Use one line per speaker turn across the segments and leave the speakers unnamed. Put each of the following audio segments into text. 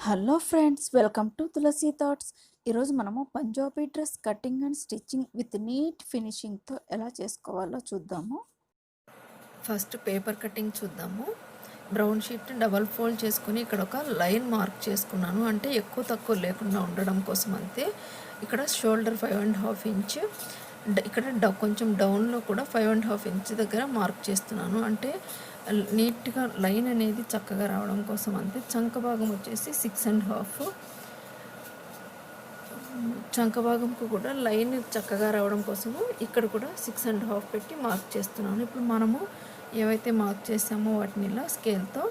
Hello friends, welcome to Tulasi thoughts. ఈరోజు మనము Punjabi dress cutting and stitching with neat ఫినిషింగ్తో ఎలా చేసుకోవాలో చూద్దాము.
ఫస్ట్ పేపర్ కటింగ్ చూద్దాము. బ్రౌన్ షీట్ డబల్ ఫోల్డ్ చేసుకుని ఇక్కడ ఒక లైన్ మార్క్ చేసుకున్నాను, అంటే ఎక్కువ తక్కువ లేకుండా ఉండడం కోసం. అంతే. ఇక్కడ షోల్డర్ 5.5 ఇంచ్, ఇక్కడ కొంచెం డౌన్లో కూడా 5.5 ఇంచ్ దగ్గర మార్క్ చేస్తున్నాను, అంటే నీట్గా లైన్ అనేది చక్కగా రావడం కోసం. అంతే. చంక భాగం వచ్చేసి 6.5, చంక భాగంకు కూడా లైన్ చక్కగా రావడం కోసము ఇక్కడ కూడా 6.5 పెట్టి మార్క్ చేస్తున్నాను. ఇప్పుడు మనము ఏవైతే మార్క్ చేసామో వాటిని ఇలా స్కేల్తో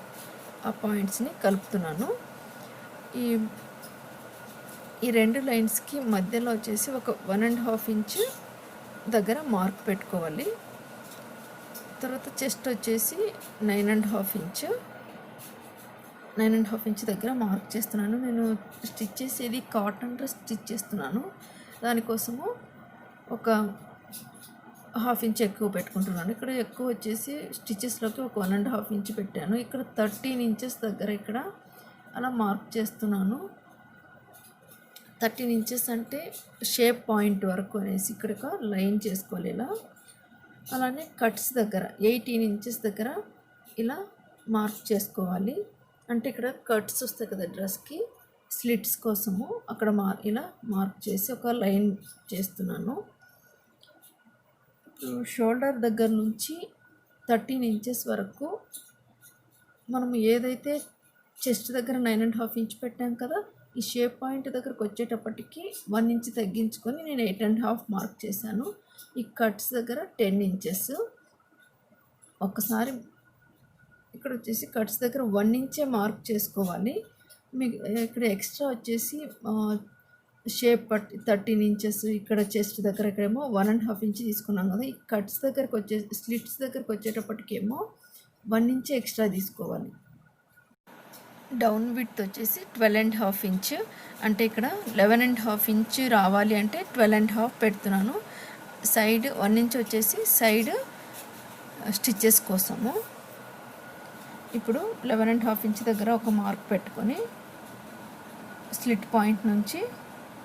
ఆ పాయింట్స్ని కలుపుతున్నాను. ఈ రెండు లైన్స్కి మధ్యలో వచ్చేసి ఒక 1.5 ఇంచ్ దగ్గర మార్క్ పెట్టుకోవాలి. తర్వాత చెస్ట్ వచ్చేసి 9.5 ఇంచ్ దగ్గర మార్క్ చేస్తున్నాను. నేను స్టిచ్ చేసేది కాటన్ డ్రెస్ స్టిచ్ చేస్తున్నాను, దానికోసము ఒక 1/2 ఇంచ్ ఎక్కువ పెట్టుకుంటున్నాను. ఇక్కడ ఎక్కువ వచ్చేసి స్టిచెస్లోకి ఒక 1.5 ఇంచ్ పెట్టాను. ఇక్కడ 13 ఇంచెస్ దగ్గర ఇక్కడ అలా మార్క్ చేస్తున్నాను. 13 ఇంచెస్ అంటే షేప్ పాయింట్ వరకు అనేసి ఇక్కడ ఒక లైన్ చేసుకోవాలి ఇలా. అలానే కట్స్ దగ్గర 18 ఇంచెస్ దగ్గర ఇలా మార్క్ చేసుకోవాలి. అంటే ఇక్కడ కట్స్ వస్తాయి కదా డ్రెస్కి, స్లిట్స్ కోసము అక్కడ ఇలా మార్క్ చేసి ఒక లైన్ చేస్తున్నాను. షోల్డర్ దగ్గర నుంచి 13 ఇంచెస్ వరకు మనము ఏదైతే చెస్ట్ దగ్గర 9.5 ఇంచ్ పెట్టాం కదా, ఈ షేప్ పాయింట్ దగ్గరకు వచ్చేటప్పటికి 1 ఇంచ్ తగ్గించుకొని నేను 8.5 మార్క్ చేశాను. ఈ కట్స్ దగ్గర 10 ఇంచెస్. ఒక్కసారి ఇక్కడ వచ్చేసి కట్స్ దగ్గర 1 ఇంచే మార్క్ చేసుకోవాలి. మీకు ఇక్కడ ఎక్స్ట్రా వచ్చేసి షేప్ 13 ఇంచెస్, ఇక్కడ చెస్ట్ దగ్గర ఇక్కడేమో 1.5 ఇంచ్ తీసుకున్నాం కదా, ఈ కట్స్ దగ్గరకు స్లిట్స్ దగ్గరకు వచ్చేటప్పటికేమో 1 ఇంచ్ ఎక్స్ట్రా తీసుకోవాలి. డౌన్ విడ్త్ వచ్చేసి 12.5 ఇంచ్, అంటే ఇక్కడ 11.5 ఇంచ్ రావాలి, అంటే 12.5 పెడుతున్నాను. సైడ్ 1 ఇంచ్ వచ్చేసి సైడ్ స్టిచ్చెస్ కోసము. ఇప్పుడు 11.5 ఇంచ్ దగ్గర ఒక మార్క్ పెట్టుకొని స్లిట్ పాయింట్ నుంచి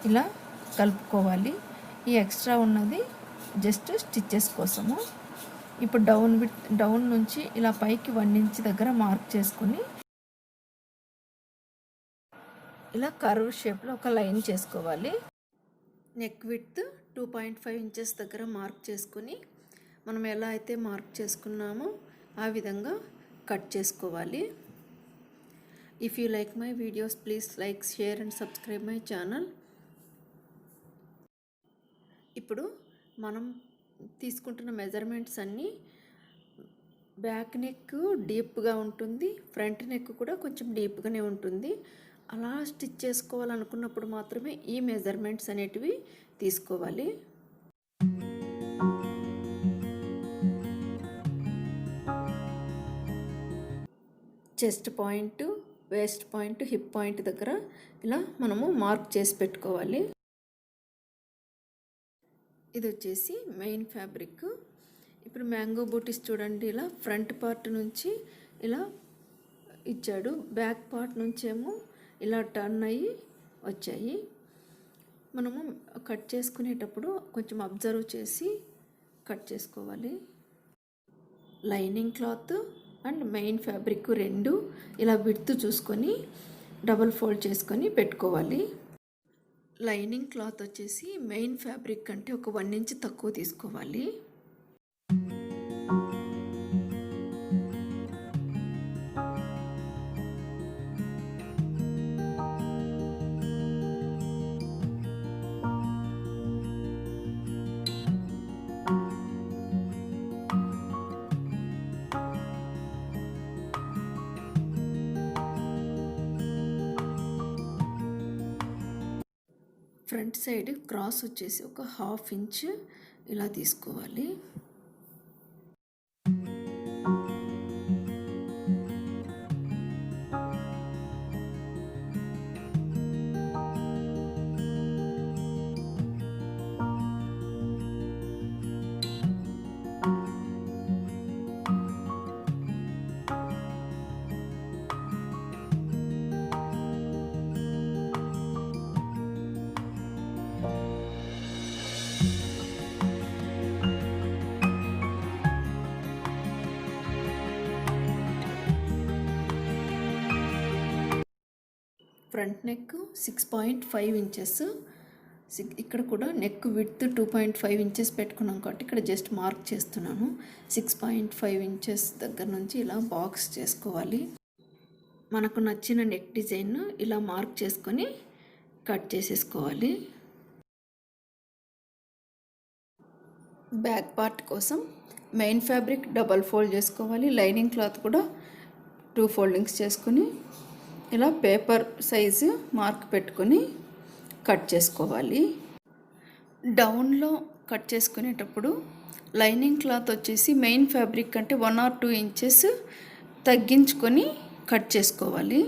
ఇలా కలుపుకోవాలి. ఈ ఎక్స్ట్రా ఉన్నది జస్ట్ స్టిచ్చెస్ కోసము. ఇప్పుడు డౌన్ నుంచి ఇలా పైకి 1 ఇంచ్ దగ్గర మార్క్ చేసుకొని ఇలా కర్వ్ షేప్లో ఒక లైన్ చేసుకోవాలి. నెక్ విడ్త్ 2.5 ఇంచెస్ దగ్గర మార్క్ చేసుకొని మనం ఎలా అయితే మార్క్ చేసుకున్నామో ఆ విధంగా కట్ చేసుకోవాలి. If you like my videos, please like, share and subscribe my channel. ఇప్పుడు మనం తీసుకుంటున్న మెజర్మెంట్స్ అన్నీ బ్యాక్ నెక్ డీప్గా ఉంటుంది, ఫ్రంట్ నెక్ కూడా కొంచెం డీప్గానే ఉంటుంది. అలా స్టిచ్ చేసుకోవాలనుకున్నప్పుడు మాత్రమే ఈ మెజర్మెంట్స్ అనేటివి తీసుకోవాలి. Chest point, waste point, hip point దగ్గర ఇలా మనము మార్క్ చేసి పెట్టుకోవాలి. ఇది వచ్చేసి మెయిన్ ఫ్యాబ్రిక్. ఇప్పుడు మ్యాంగో బూటీస్ చూడండి, ఇలా ఫ్రంట్ పార్ట్ నుంచి ఇలా ఇచ్చాడు, బ్యాక్ పార్ట్ నుంచేమో ఇలా టర్న్ అయ్యి వచ్చాయి. మనము కట్ చేసుకునేటప్పుడు కొంచెం అబ్జర్వ్ చేసి కట్ చేసుకోవాలి. Lining cloth and main fabric రెండు ఇలా విడ్త్ చూసుకొని డబల్ ఫోల్డ్ చేసుకొని పెట్టుకోవాలి. లైనింగ్ క్లాత్ వచ్చేసి మెయిన్ ఫ్యాబ్రిక్ కంటే ఒక 1 ఇంచ్ తక్కువ తీసుకోవాలి. ఫ్రంట్ సైడ్ క్రాస్ వచ్చేసి ఒక 1/2 ఇంచ్ ఇలా తీసుకోవాలి. ఫ్రంట్ నెక్ 6.5 ఇంచెస్, ఇక్కడ కూడా నెక్ విడ్త్ 2.5 ఇంచెస్ పెట్టుకున్నాం కాబట్టి ఇక్కడ జస్ట్ మార్క్ చేస్తున్నాను. 6.5 ఇంచెస్ దగ్గర నుంచి ఇలా బాక్స్ చేసుకోవాలి. మనకు నచ్చిన నెక్ డిజైన్ ఇలా మార్క్ చేసుకొని కట్ చేసేసుకోవాలి. బ్యాక్ పార్ట్ కోసం మెయిన్ ఫ్యాబ్రిక్ డబల్ ఫోల్డ్ చేసుకోవాలి. లైనింగ్ క్లాత్ కూడా 2 ఫోల్డింగ్స్ చేసుకొని ఇలా పేపర్ సైజు మార్క్ పెట్టుకొని కట్ చేసుకోవాలి. డౌన్లో కట్ చేసుకునేటప్పుడు లైనింగ్ క్లాత్ వచ్చేసి మెయిన్ ఫ్యాబ్రిక్ కంటే 1 or 2 ఇంచెస్ తగ్గించుకొని కట్ చేసుకోవాలి.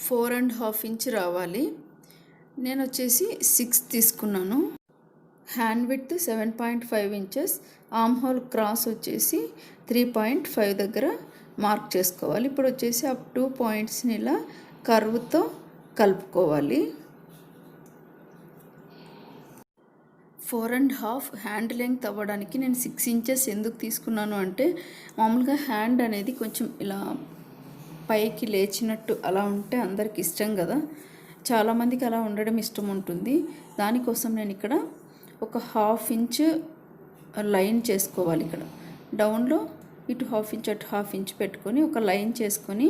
ఫోర్ అండ్ హాఫ్ ఇంచ్ రావాలి. నేను వచ్చేసి 6 తీసుకున్నాను. Hand width 7.5 inches, arm whole cross వచ్చేసి 3.5 దగ్గర మార్క్ చేసుకోవాలి. ఇప్పుడు వచ్చేసి ఆ 2 పాయింట్స్ని ఇలా కర్వ్తో కలుపుకోవాలి. 4 and హాఫ్ హ్యాండ్ లెంగ్త్ అవ్వడానికి నేను 6 ఇంచెస్ ఎందుకు తీసుకున్నాను అంటే, మామూలుగా హ్యాండ్ అనేది కొంచెం ఇలా పైకి లేచినట్టు అలా ఉంటే అందరికి ఇష్టం కదా, చాలామందికి అలా ఉండడం ఇష్టం ఉంటుంది. దానికోసం నేను ఇక్కడ ఒక హాఫ్ ఇంచ్ లైన్ చేసుకోవాలి. ఇక్కడ డౌన్లో ఇటు హాఫ్ ఇంచ్ అటు హాఫ్ ఇంచ్ పెట్టుకొని ఒక లైన్ చేసుకొని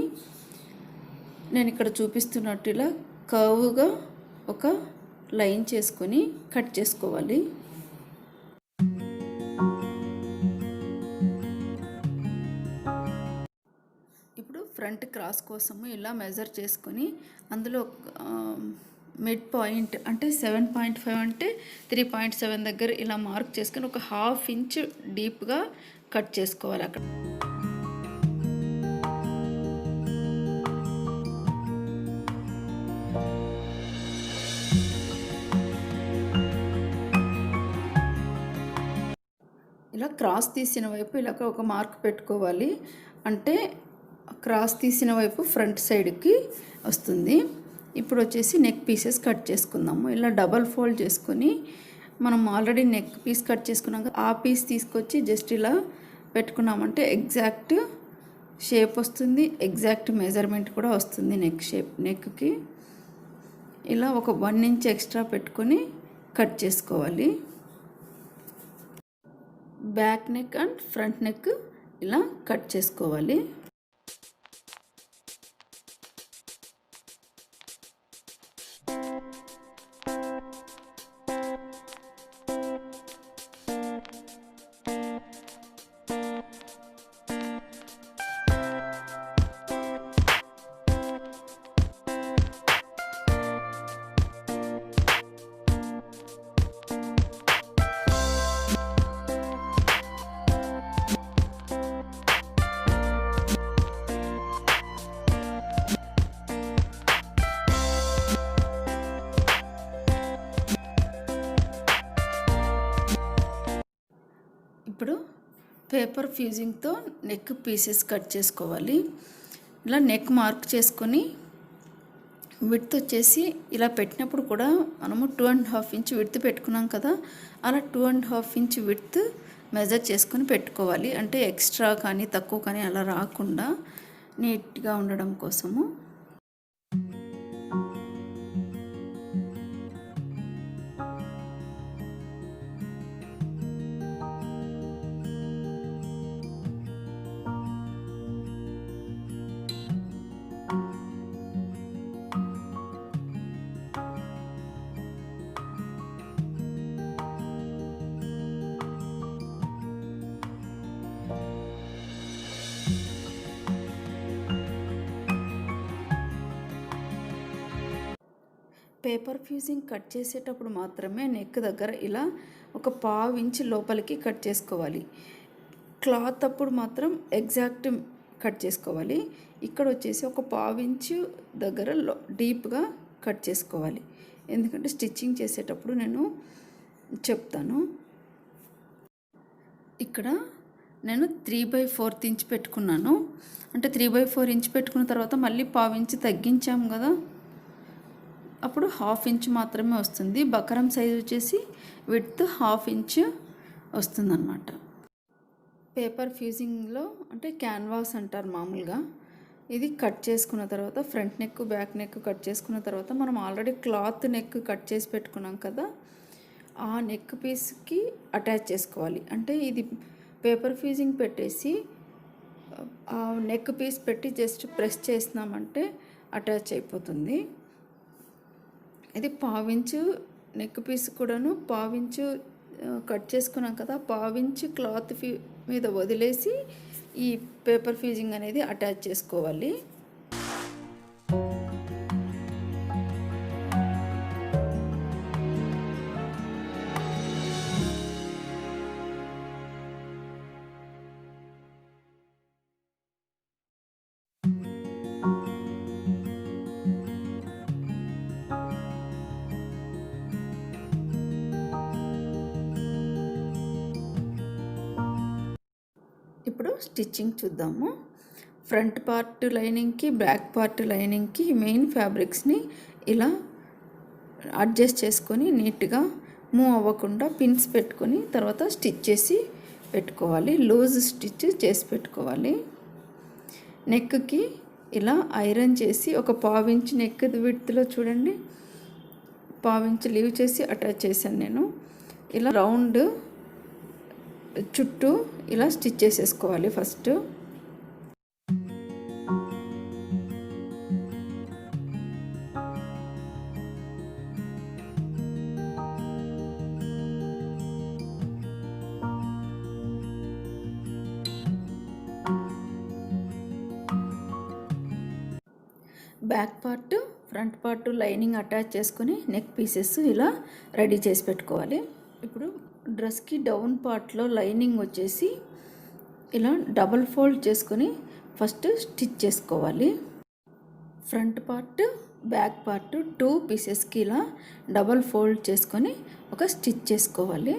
నేను ఇక్కడ చూపిస్తున్నట్టు ఇలా కర్వ్గా ఒక లైన్ చేసుకొని కట్ చేసుకోవాలి. ఇప్పుడు ఫ్రంట్ క్రాస్ కోసము ఇలా మెజర్ చేసుకొని అందులో మిడ్ పాయింట్ అంటే 7.5 అంటే 3.7 దగ్గర ఇలా మార్క్ చేసుకొని ఒక హాఫ్ ఇంచ్ డీప్గా కట్ చేసుకోవాలి. అక్కడ ఇలా క్రాస్ తీసిన వైపు ఇలా ఒక మార్క్ పెట్టుకోవాలి. అంటే క్రాస్ తీసిన వైపు ఫ్రంట్ సైడ్కి వస్తుంది. ఇప్పుడు వచ్చేసి నెక్ పీసెస్ కట్ చేసుకుందాము. ఇలా డబల్ ఫోల్డ్ చేసుకొని మనం ఆల్రెడీ నెక్ పీస్ కట్ చేసుకున్నాం కదా, ఆ పీస్ తీసుకొచ్చి జస్ట్ ఇలా పెట్టుకున్నామంటే ఎగ్జాక్ట్ షేప్ వస్తుంది, ఎగ్జాక్ట్ మెజర్మెంట్ కూడా వస్తుంది నెక్ షేప్. నెక్కి ఇలా ఒక 1 ఇంచ్ ఎక్స్ట్రా పెట్టుకొని కట్ చేసుకోవాలి. Back neck and front neck ఇలా కట్ చేసుకోవాలి. ఇప్పుడు పేపర్ ఫ్యూజింగ్తో నెక్ పీసెస్ కట్ చేసుకోవాలి. ఇలా నెక్ మార్క్ చేసుకొని విడ్త్ వచ్చేసి ఇలా పెట్టినప్పుడు కూడా మనము 2.5 ఇంచ్ విడ్త్ పెట్టుకున్నాం కదా, అలా 2.5 ఇంచ్ విడ్త్ మెజర్ చేసుకొని పెట్టుకోవాలి. అంటే ఎక్స్ట్రా కానీ తక్కువ కానీ అలా రాకుండా నీట్గా ఉండడం కోసము.
పేపర్ ఫ్యూజింగ్ కట్ చేసేటప్పుడు మాత్రమే నెక్ దగ్గర ఇలా ఒక పావు ఇంచు లోపలికి కట్ చేసుకోవాలి. క్లాత్ అప్పుడు మాత్రం ఎగ్జాక్ట్ కట్ చేసుకోవాలి. ఇక్కడ వచ్చేసి ఒక పావు ఇంచు దగ్గర డీప్గా కట్ చేసుకోవాలి. ఎందుకంటే స్టిచ్చింగ్ చేసేటప్పుడు నేను చెప్తాను. ఇక్కడ నేను 3/4 ఇంచ్ పెట్టుకున్నాను. అంటే 3/4 ఇంచ్ పెట్టుకున్న తర్వాత మళ్ళీ పావు ఇంచు తగ్గించాము కదా, అప్పుడు 1/2 ఇంచ్ మాత్రమే వస్తుంది. బకరం సైజ్ వచ్చేసి విడ్త్ 1/2 ఇంచ్ వస్తుందన్నమాట. పేపర్ ఫ్యూజింగ్లో అంటే క్యాన్వాస్ అంటారు మామూలుగా. ఇది కట్ చేసుకున్న తర్వాత front neck back neck cut చేసుకున్న తర్వాత మనం ఆల్రెడీ క్లాత్ నెక్ కట్ చేసి పెట్టుకున్నాం కదా, ఆ నెక్ పీస్కి అటాచ్ చేసుకోవాలి. అంటే ఇది పేపర్ ఫ్యూజింగ్ పెట్టేసి ఆ నెక్ పీస్ పెట్టి జస్ట్ ప్రెస్ చేసినామంటే అటాచ్ అయిపోతుంది. ఇది పావించు నెక్ పీస్ కూడాను పావించు కట్ చేసుకున్నాం కదా, పావించు క్లాత్ మీద వదిలేసి ఈ పేపర్ ఫ్యూజింగ్ అనేది అటాచ్ చేసుకోవాలి. ఇప్పుడు స్టిచ్చింగ్ చూద్దాము. ఫ్రంట్ పార్ట్ లైనింగ్కి బ్యాక్ పార్ట్ లైనింగ్కి మెయిన్ ఫ్యాబ్రిక్స్ని ఇలా అడ్జస్ట్ చేసుకొని నీట్గా మూవ్ అవ్వకుండా పిన్స్ పెట్టుకొని తర్వాత స్టిచ్ చేసి పెట్టుకోవాలి. లూజ్ స్టిచ్ చేసి పెట్టుకోవాలి. నెక్కి ఇలా ఐరన్ చేసి ఒక పావించి నెక్ విడ్త్లో చూడండి, పావించి లీవ్ చేసి అటాచ్ చేశాను నేను. ఇలా రౌండ్ చుట్టూ ఇలా స్టిచ్ చేసేసుకోవాలి first. Back part front part lining attach చేసుకొని నెక్ పీసెస్ ఇలా రెడీ చేసి పెట్టుకోవాలి. ఇప్పుడు డ్రెస్కి డౌన్ పార్ట్లో లైనింగ్ వచ్చేసి ఇలా డబల్ ఫోల్డ్ చేసుకొని ఫస్ట్ స్టిచ్ చేసుకోవాలి. ఫ్రంట్ పార్ట్ బ్యాక్ పార్ట్ 2 పీసెస్కి ఇలా డబల్ ఫోల్డ్ చేసుకొని ఒక స్టిచ్ చేసుకోవాలి.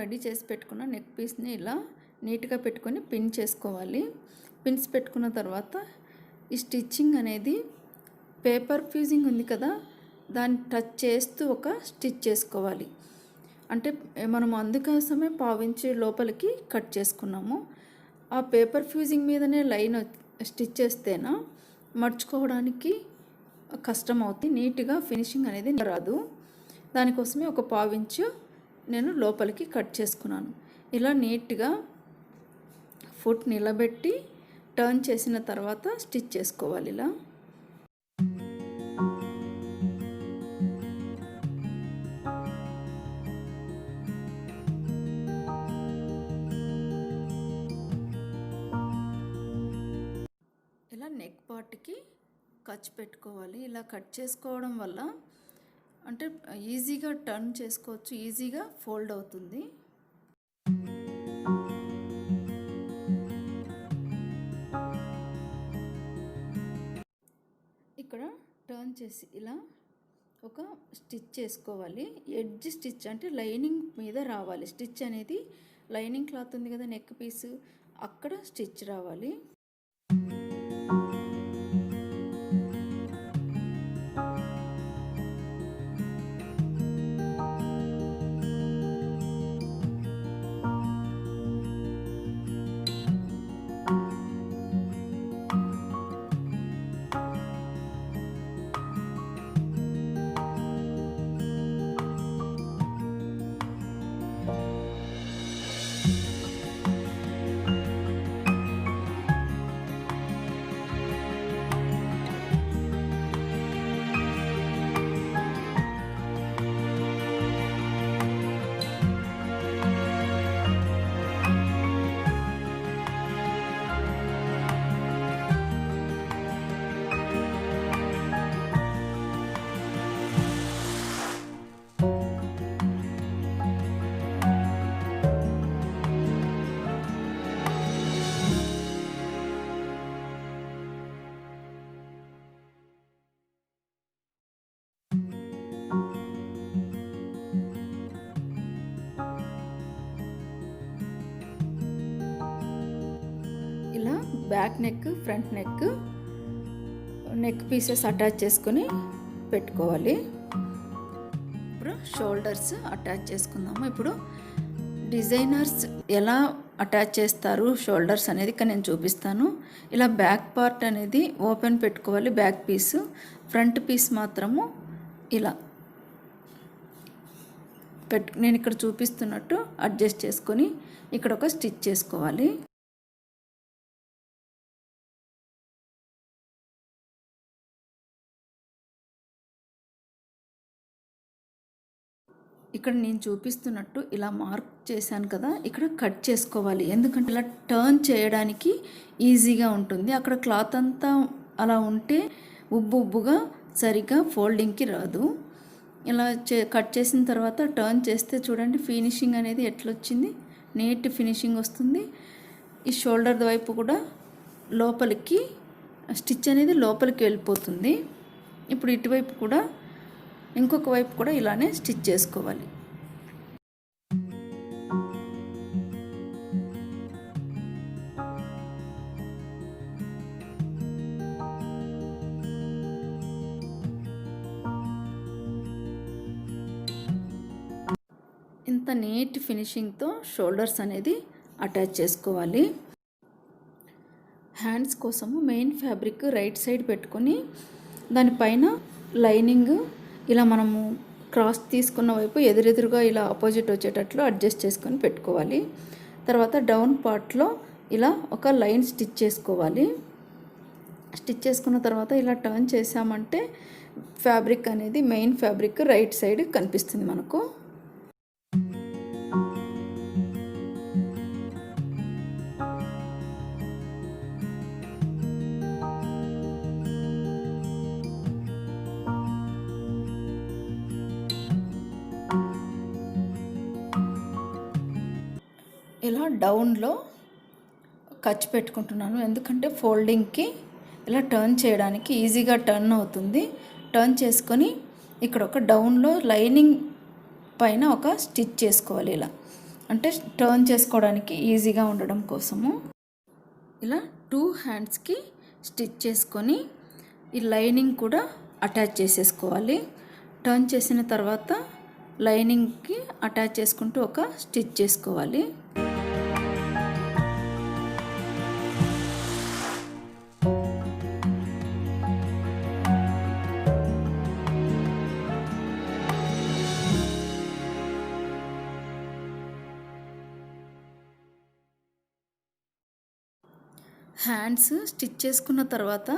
రెడీ చేసి పెట్టుకున్న నెక్ పీస్ని ఇలా నీట్గా పెట్టుకొని పిన్ చేసుకోవాలి. పిన్స్ పెట్టుకున్న తర్వాత ఈ స్టిచ్చింగ్ అనేది పేపర్ ఫ్యూజింగ్ ఉంది కదా, దాన్ని టచ్ చేస్తూ ఒక స్టిచ్ చేసుకోవాలి. అంటే మనం అందుకోసమే పావించి లోపలికి కట్ చేసుకున్నాము. ఆ పేపర్ ఫ్యూజింగ్ మీదనే లైన్ స్టిచ్ చేస్తేనా మర్చుకోవడానికి కష్టం అవుతుంది, నీట్గా ఫినిషింగ్ అనేది రాదు. దానికోసమే ఒక పావించు నేను లోపలికి కట్ చేసుకున్నాను. ఇలా నీట్గా ఫుట్ నిలబెట్టి టర్న్ చేసిన తర్వాత స్టిచ్ చేసుకోవాలి. ఇలా ఇలా నెక్ పార్ట్కి కచ్ పెట్టుకోవాలి. ఇలా కట్ చేసుకోవడం వల్ల అంటే ఈజీగా టర్న్ చేసుకోవచ్చు, ఈజీగా ఫోల్డ్ అవుతుంది. ఇక్కడ టర్న్ చేసి ఇలా ఒక స్టిచ్ చేసుకోవాలి. ఎడ్జ్ స్టిచ్ అంటే లైనింగ్ మీద రావాలి. స్టిచ్ అనేది లైనింగ్ క్లాత్ ఉంది కదా నెక్ పీస్, అక్కడ స్టిచ్ రావాలి. Back neck, front neck pieces attach చేసుకొని పెట్టుకోవాలి. ఇప్పుడు షోల్డర్స్ అటాచ్ చేసుకుందాము. ఇప్పుడు డిజైనర్స్ ఎలా అటాచ్ చేస్తారు షోల్డర్స్ అనేది ఇక్కడ నేను చూపిస్తాను. ఇలా బ్యాక్ పార్ట్ అనేది ఓపెన్ పెట్టుకోవాలి, బ్యాక్ పీస్. ఫ్రంట్ పీస్ మాత్రము ఇలా నేను ఇక్కడ చూపిస్తున్నట్టు అడ్జస్ట్ చేసుకొని ఇక్కడ ఒక స్టిచ్ చేసుకోవాలి. ఇక్కడ నేను చూపిస్తున్నట్టు ఇలా మార్క్ చేశాను కదా, ఇక్కడ కట్ చేసుకోవాలి. ఎందుకంటే ఇలా టర్న్ చేయడానికి ఈజీగా ఉంటుంది. అక్కడ క్లాత్ అంతా అలా ఉంటే ఉబ్బుగా సరిగ్గా ఫోల్డింగ్కి రాదు. ఇలా కట్ చేసిన తర్వాత టర్న్ చేస్తే చూడండి ఫినిషింగ్ అనేది ఎట్లొచ్చింది, నీట్ ఫినిషింగ్ వస్తుంది. ఈ షోల్డర్ వైపు కూడా లోపలికి స్టిచ్ అనేది లోపలికి వెళ్ళిపోతుంది. ఇప్పుడు ఇటువైపు కూడా ఇంకొక వైపు కూడా ఇలానే స్టిచ్ చేసుకోవాలి. ఇంత నీట్ ఫినిషింగ్తో షోల్డర్స్ అనేది అటాచ్ చేసుకోవాలి. హ్యాండ్స్ కోసము మెయిన్ ఫ్యాబ్రిక్ రైట్ సైడ్ పెట్టుకొని దానిపైన లైనింగ్ ఇలా మనము క్రాస్ తీసుకున్న వైపు ఎదురెదురుగా ఇలా ఆపోజిట్ వచ్చేటట్లు అడ్జస్ట్ చేసుకొని పెట్టుకోవాలి. తర్వాత డౌన్ పార్ట్లో ఇలా ఒక లైన్ స్టిచ్ చేసుకోవాలి. స్టిచ్ చేసుకున్న తర్వాత ఇలా టర్న్ చేసామంటే ఫ్యాబ్రిక్ అనేది మెయిన్ ఫ్యాబ్రిక్ రైట్ సైడ్ కనిపిస్తుంది మనకు. ఇలా డౌన్లో ఖర్చు పెట్టుకుంటున్నాను, ఎందుకంటే ఫోల్డింగ్కి ఇలా టర్న్ చేయడానికి ఈజీగా టర్న్ అవుతుంది. టర్న్ చేసుకొని ఇక్కడ ఒక డౌన్లో లైనింగ్ పైన ఒక స్టిచ్ చేసుకోవాలి. ఇలా అంటే టర్న్ చేసుకోవడానికి ఈజీగా ఉండడం కోసము ఇలా 2 హ్యాండ్స్కి స్టిచ్ చేసుకొని ఈ లైనింగ్ కూడా అటాచ్ చేసేసుకోవాలి. టర్న్ చేసిన తర్వాత లైనింగ్కి అటాచ్ చేసుకుంటూ ఒక స్టిచ్ చేసుకోవాలి. హ్యాండ్స్ స్టిచ్ చేసుకున్న తర్వాత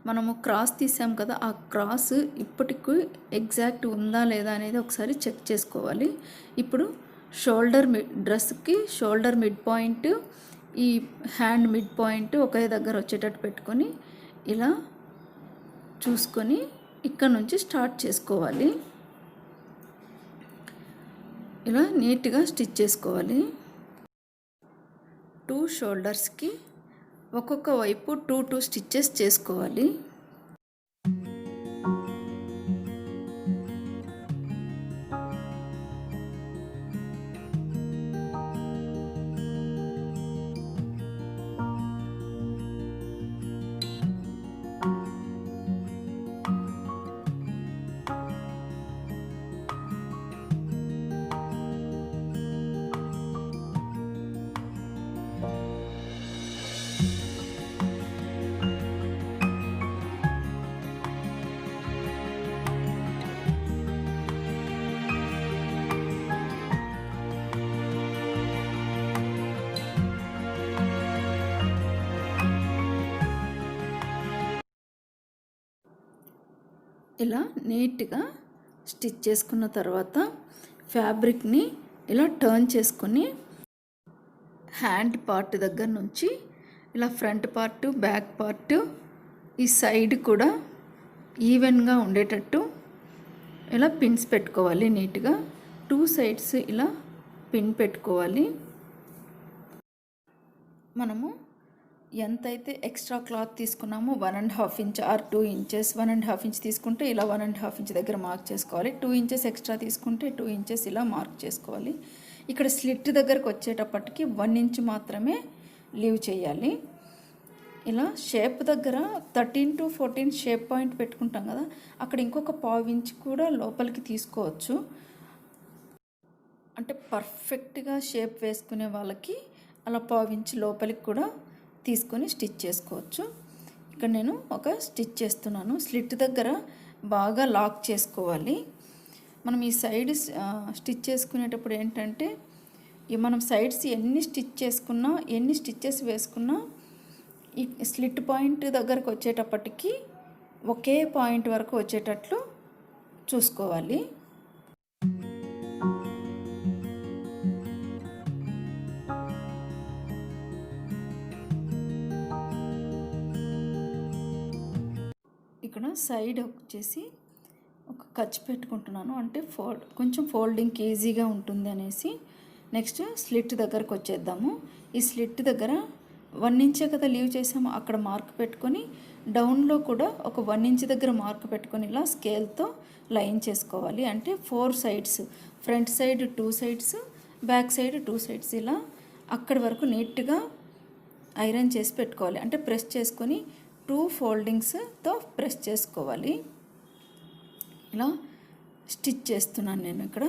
మనము క్రాస్ తీసాం కదా, ఆ క్రాస్ ఇప్పటికి ఎగ్జాక్ట్ ఉందా లేదా అనేది ఒకసారి చెక్ చేసుకోవాలి. ఇప్పుడు డ్రెస్కి షోల్డర్ మిడ్ పాయింట్, ఈ హ్యాండ్ మిడ్ పాయింట్ ఒకే దగ్గర వచ్చేటట్టు పెట్టుకొని ఇలా చూసుకొని ఇక్కడ నుంచి స్టార్ట్ చేసుకోవాలి. ఇలా నీట్గా స్టిచ్ చేసుకోవాలి. 2 షోల్డర్స్కి ఒక్కొక్క వైపు 2 స్టిచ్చెస్ చేసుకోవాలి. ఇలా నీట్గా స్టిచ్ చేసుకున్న తర్వాత ఫ్యాబ్రిక్ని ఇలా టర్న్ చేసుకొని హ్యాండ్ పార్ట్ దగ్గర నుంచి ఇలా ఫ్రంట్ పార్ట్, బ్యాక్ పార్ట్, ఈ సైడ్ కూడా ఈవెన్గా ఉండేటట్టు ఇలా పిన్స్ పెట్టుకోవాలి. నీట్గా 2 సైడ్స్ ఇలా పిన్ పెట్టుకోవాలి. మనము ఎంతైతే ఎక్స్ట్రా క్లాత్ తీసుకున్నామో 1.5 ఇంచ్ ఆర్ 2 ఇంచెస్, 1.5 ఇంచ్ తీసుకుంటే ఇలా 1.5 ఇంచ్ దగ్గర మార్క్ చేసుకోవాలి. 2 ఇంచెస్ ఎక్స్ట్రా తీసుకుంటే 2 ఇంచెస్ ఇలా మార్క్ చేసుకోవాలి. ఇక్కడ స్లిట్ దగ్గరకు వచ్చేటప్పటికి 1 ఇంచ్ మాత్రమే లీవ్ చేయాలి. ఇలా షేప్ దగ్గర 13 to 14 షేప్ పాయింట్ పెట్టుకుంటాం కదా, అక్కడ ఇంకొక పావు ఇంచ్ కూడా లోపలికి తీసుకోవచ్చు. అంటే పర్ఫెక్ట్గా షేప్ వేసుకునే వాళ్ళకి అలా పావు ఇంచ్ లోపలికి కూడా తీసుకొని స్టిచ్ చేసుకోవచ్చు. ఇక్కడ నేను ఒక స్టిచ్ చేస్తున్నాను. స్లిట్ దగ్గర బాగా లాక్ చేసుకోవాలి. మనం ఈ సైడ్ స్టిచ్ చేసుకునేటప్పుడు ఏంటంటే మనం సైడ్స్ ఎన్ని స్టిచ్ చేసుకున్నా, ఎన్ని స్టిచ్చెస్ వేసుకున్నా ఈ స్లిట్ పాయింట్ దగ్గరకు వచ్చేటప్పటికి ఒకే పాయింట్ వరకు వచ్చేటట్లు చూసుకోవాలి. ఇక్కడ సైడ్ వచ్చేసి ఒక ఖర్చు పెట్టుకుంటున్నాను, అంటే కొంచెం ఫోల్డింగ్కి ఈజీగా ఉంటుంది అనేసి. నెక్స్ట్ స్లిట్ దగ్గరకు వచ్చేద్దాము. ఈ స్లిట్ దగ్గర 1 ఇంచే కదా లీవ్ చేసాము, అక్కడ మార్క్ పెట్టుకొని డౌన్లో కూడా ఒక 1 ఇంచ్ దగ్గర మార్క్ పెట్టుకొని ఇలా స్కేల్తో లైన్ చేసుకోవాలి. అంటే 4 sides, front side 2 sides, back side 2 sides, ఇలా అక్కడి వరకు నీట్గా ఐరన్ చేసి పెట్టుకోవాలి. అంటే ప్రెస్ చేసుకొని 2 ఫోల్డింగ్స్తో ప్రెస్ చేసుకోవాలి. ఇలా స్టిచ్ చేస్తున్నాను నేను ఇక్కడ.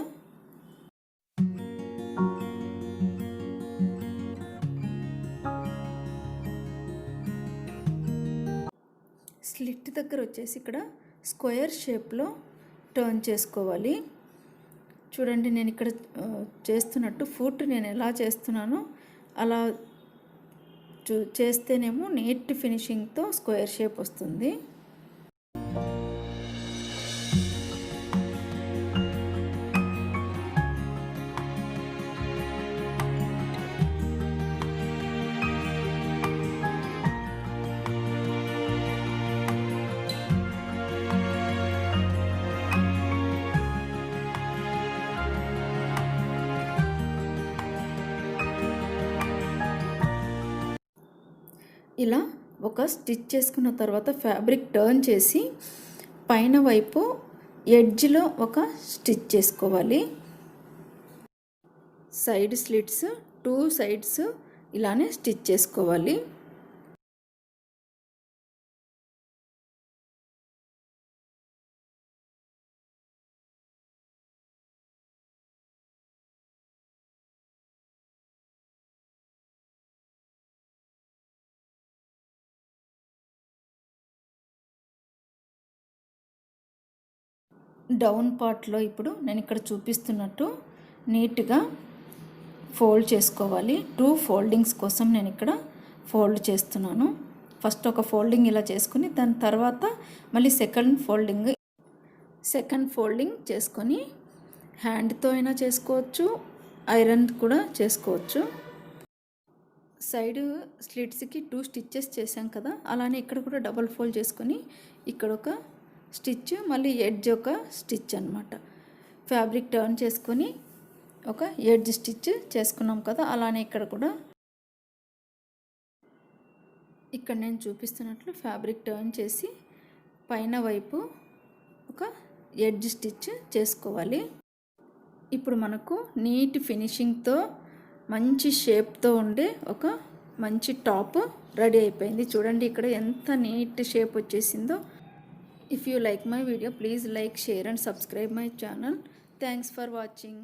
స్లిట్ దగ్గర వచ్చేసి ఇక్కడ స్క్వేర్ షేప్లో టర్న్ చేసుకోవాలి. చూడండి, నేను ఇక్కడ చేస్తున్నట్టు ఫుట్ నేను ఎలా చేస్తున్నానో అలా చేస్తేనేమో నీట్ ఫినిషింగ్తో స్క్వేర్ షేప్ వస్తుంది. ఇలా ఒక స్టిచ్ చేసుకున్న తర్వాత ఫ్యాబ్రిక్ టర్న్ చేసి పైన వైపు ఎడ్జ్లో ఒక స్టిచ్ చేసుకోవాలి. సైడ్ స్లిట్స్ 2 సైడ్స్ ఇలానే స్టిచ్ చేసుకోవాలి. డౌన్ పార్ట్లో ఇప్పుడు నేను ఇక్కడ చూపిస్తున్నట్టు నీట్గా ఫోల్డ్ చేసుకోవాలి. 2 ఫోల్డింగ్స్ కోసం నేను ఇక్కడ ఫోల్డ్ చేస్తున్నాను. ఫస్ట్ ఒక ఫోల్డింగ్ ఇలా చేసుకుని దాని తర్వాత మళ్ళీ సెకండ్ ఫోల్డింగ్ చేసుకొని హ్యాండ్తో అయినా చేసుకోవచ్చు, ఐరన్ కూడా చేసుకోవచ్చు. సైడ్ స్లిట్స్కి 2 స్టిచ్చెస్ చేసాం కదా, అలానే ఇక్కడ కూడా డబల్ ఫోల్డ్ చేసుకొని ఇక్కడ ఒక స్టిచ్, మళ్ళీ ఎడ్జ్ ఒక స్టిచ్ అన్నమాట. ఫ్యాబ్రిక్ టర్న్ చేసుకొని ఒక ఎడ్జ్ స్టిచ్ చేసుకున్నాం కదా, అలానే ఇక్కడ కూడా ఇక్కడ నేను చూపిస్తున్నట్లు ఫ్యాబ్రిక్ టర్న్ చేసి పైన వైపు ఒక ఎడ్జ్ స్టిచ్ చేసుకోవాలి. ఇప్పుడు మనకు నీట్ ఫినిషింగ్తో మంచి షేప్తో ఉండే ఒక మంచి టాప్ రెడీ అయిపోయింది. చూడండి ఇక్కడ ఎంత నీట్ షేప్ వచ్చేసిందో. If you like my video, please like, share and subscribe my channel. Thanks for watching.